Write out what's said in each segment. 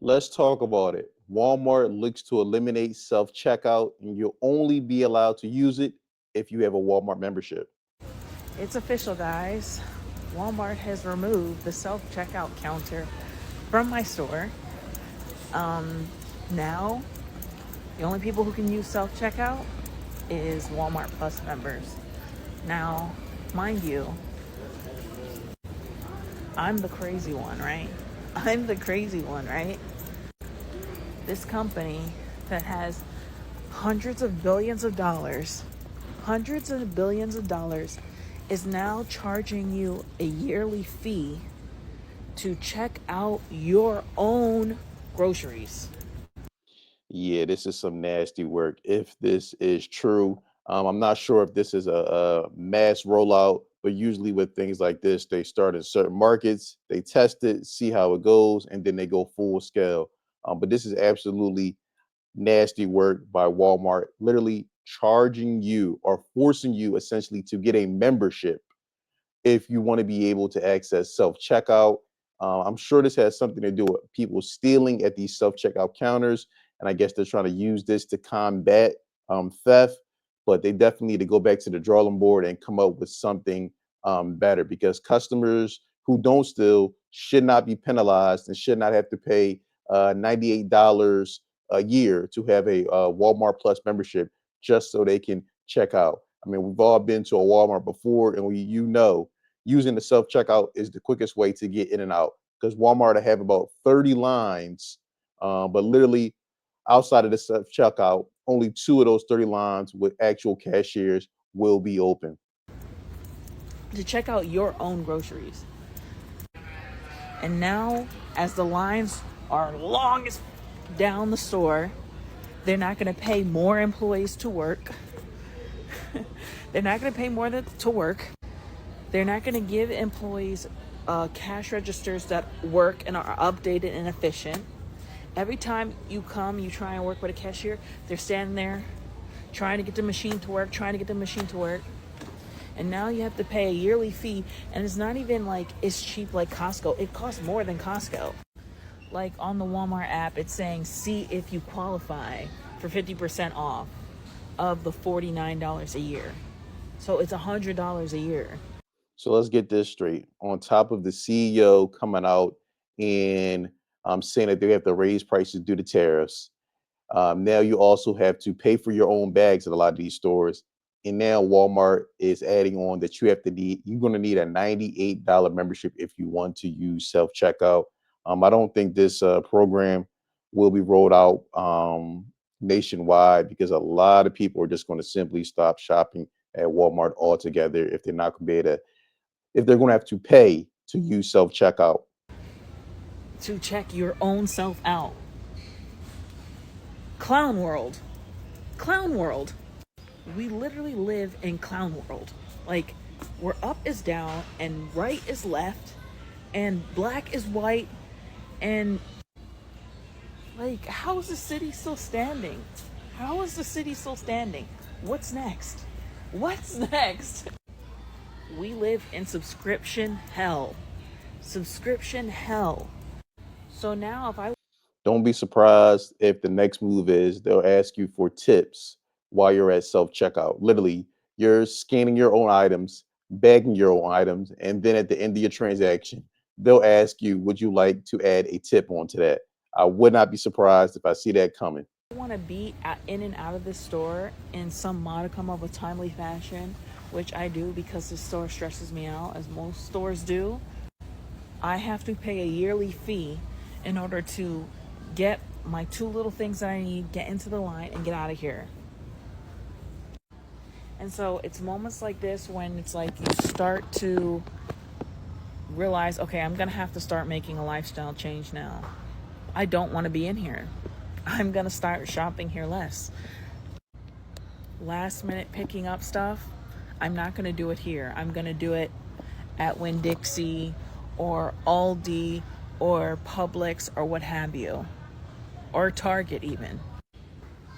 Let's talk about it. Walmart looks to eliminate self checkout, and you'll only be allowed to use it if you have a Walmart membership. It's official, guys. Walmart has removed the self checkout counter from my store. Now, the only people who can use self checkout is Walmart Plus members. Now, mind you, I'm the crazy one, right? I'm the crazy one, right? This company that has hundreds of billions of dollars, is now charging you a yearly fee to check out your own groceries. Yeah, this is some nasty work. If this is true, I'm not sure if this is a mass rollout, but usually with things like this, they start in certain markets, they test it, see how it goes, and then they go full scale. But this is absolutely nasty work by Walmart, literally charging you or forcing you essentially to get a membership if you want to be able to access self checkout. I'm sure this has something to do with people stealing at these self checkout counters, and I guess they're trying to use this to combat theft. But they definitely need to go back to the drawing board and come up with something better, because customers who don't steal should not be penalized and should not have to pay $98 a year to have a Walmart Plus membership just so they can check out. I mean, we've all been to a Walmart before, and using the self checkout is the quickest way to get in and out, because Walmart have about 30 lines, but literally outside of the self checkout, only two of those 30 lines with actual cashiers will be open. To check out your own groceries. And now, as the lines are longest down the store, they're not going to pay more employees to work. They're not going to pay more to work. They're not going to give employees cash registers that work and are updated and efficient. Every time you come, you try and work with a cashier, they're standing there trying to get the machine to work, trying to get the machine to work. And now you have to pay a yearly fee, and it's not even like it's cheap like Costco. It costs more than Costco. Like on the Walmart app, it's saying see if you qualify for 50% off of the $49 a year. So it's $100 a year. So let's get this straight. On top of the CEO coming out and saying that they have to raise prices due to tariffs, now you also have to pay for your own bags at a lot of these stores. And now Walmart is adding on that you're going to need a $98 membership if you want to use self checkout. I don't think this program will be rolled out nationwide, because a lot of people are just going to simply stop shopping at Walmart altogether if they're not going to be able to, if they're going to have to pay to use self checkout. To check your own self out. Clown world. Clown world. We literally live in clown world. Like, where up is down and right is left and black is white, and like, how is the city still standing? How is the city still standing? What's next? What's next? We live in subscription hell. Subscription hell. So now if I Don't be surprised if the next move is they'll ask you for tips while you're at self checkout. Literally, you're scanning your own items, bagging your own items, and then at the end of your transaction, they'll ask you, would you like to add a tip onto that? I would not be surprised if I see that coming. want to be in and out of this store in some modicum of a timely fashion, which I do because the store stresses me out, as most stores do, I have to pay a yearly fee in order to get my two little things that I need, get into the line, and get out of here. And so it's moments like this when it's like you start to realize, okay, I'm going to have to start making a lifestyle change now. I don't want to be in here. I'm going to start shopping here less. Last minute picking up stuff, I'm not going to do it here. I'm going to do it at Winn-Dixie or Aldi or Publix or what have you, or Target even.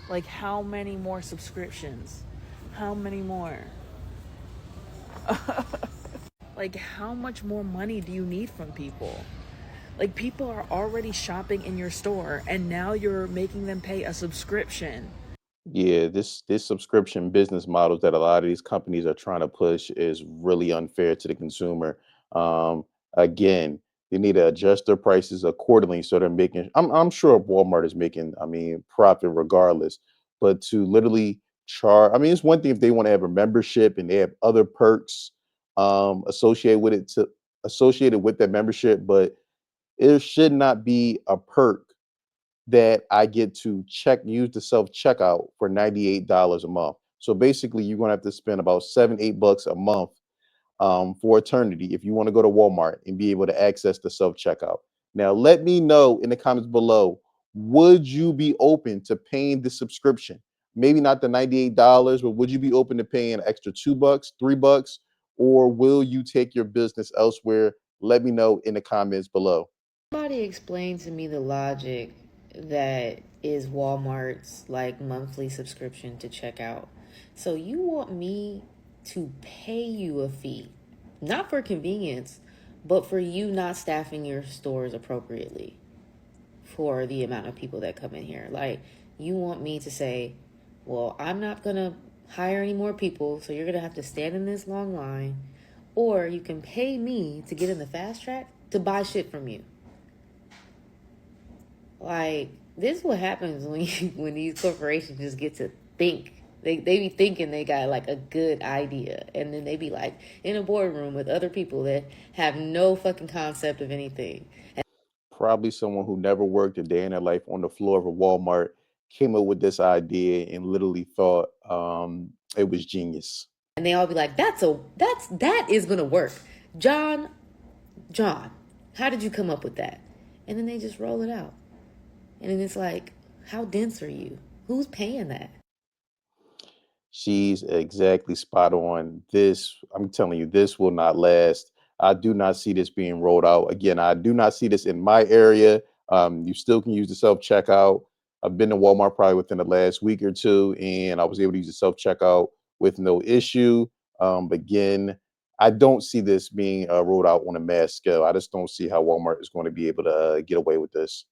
Like, how many more subscriptions? How many more? Like, how much more money do you need from people? Like, people are already shopping in your store, and now you're making them pay a subscription. Yeah, this subscription business models that a lot of these companies are trying to push is really unfair to the consumer. Um, Again, they need to adjust their prices accordingly so they're making. I'm sure Walmart is making, I mean, profit regardless, but to literally charge. I mean, it's one thing if they want to have a membership and they have other perks associated with it to associated with that membership, but it should not be a perk that I get to use the self checkout for $98 a month. So basically, you're gonna have to spend about 7, $8 a month for eternity if you want to go to Walmart and be able to access the self checkout. Now, let me know in the comments below. Would you be open to paying the subscription? Maybe not the $98, but would you be open to paying an extra $2, $3, or will you take your business elsewhere? Let me know in the comments below. Somebody explain to me the logic that is Walmart's like monthly subscription to check out. So you want me to pay you a fee, not for convenience, but for you not staffing your stores appropriately for the amount of people that come in here. Like, you want me to say, well, I'm not going to hire any more people, so you're going to have to stand in this long line, or you can pay me to get in the fast track to buy shit from you. Like, this is what happens when when these corporations just get to think. They be thinking they got like a good idea, and then they be like in a boardroom with other people that have no fucking concept of anything. Probably someone who never worked a day in their life on the floor of a Walmart came up with this idea and literally thought it was genius. And they all be like, that is gonna work. John, how did you come up with that? And then they just roll it out. And then it's like, how dense are you? Who's paying that? She's exactly spot on. This, I'm telling you, this will not last. I do not see this being rolled out. Again, I do not see this in my area. You still can use the self checkout. I've been to Walmart probably within the last week or two, and I was able to use the self checkout with no issue. But again, I don't see this being rolled out on a mass scale. I just don't see how Walmart is going to be able to get away with this.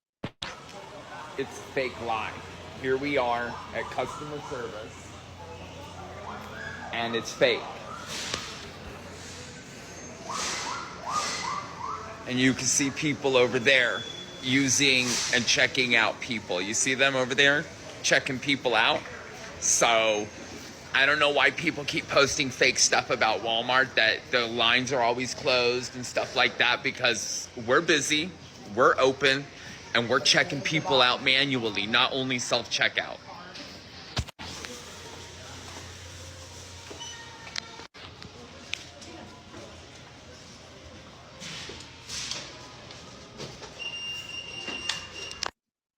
It's fake lie. Here we are at customer service, and it's fake. And you can see people over there using and checking out people. You see them over there checking people out? So I don't know why people keep posting fake stuff about Walmart, that the lines are always closed and stuff like that, because we're busy, we're open, and we're checking people out manually, not only self-checkout.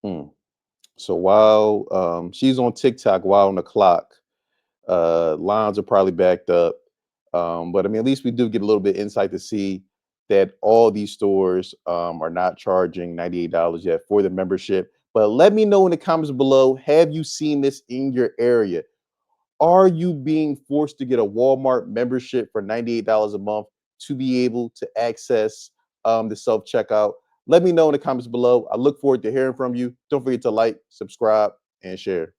Hmm. So while she's on TikTok, while on the clock, lines are probably backed up. But I mean, at least we do get a little bit insight to see that all these stores are not charging $98 yet for the membership. But let me know in the comments below, have you seen this in your area? Are you being forced to get a Walmart membership for $98 a month to be able to access the self checkout? Let me know in the comments below. I look forward to hearing from you. Don't forget to like, subscribe, and share.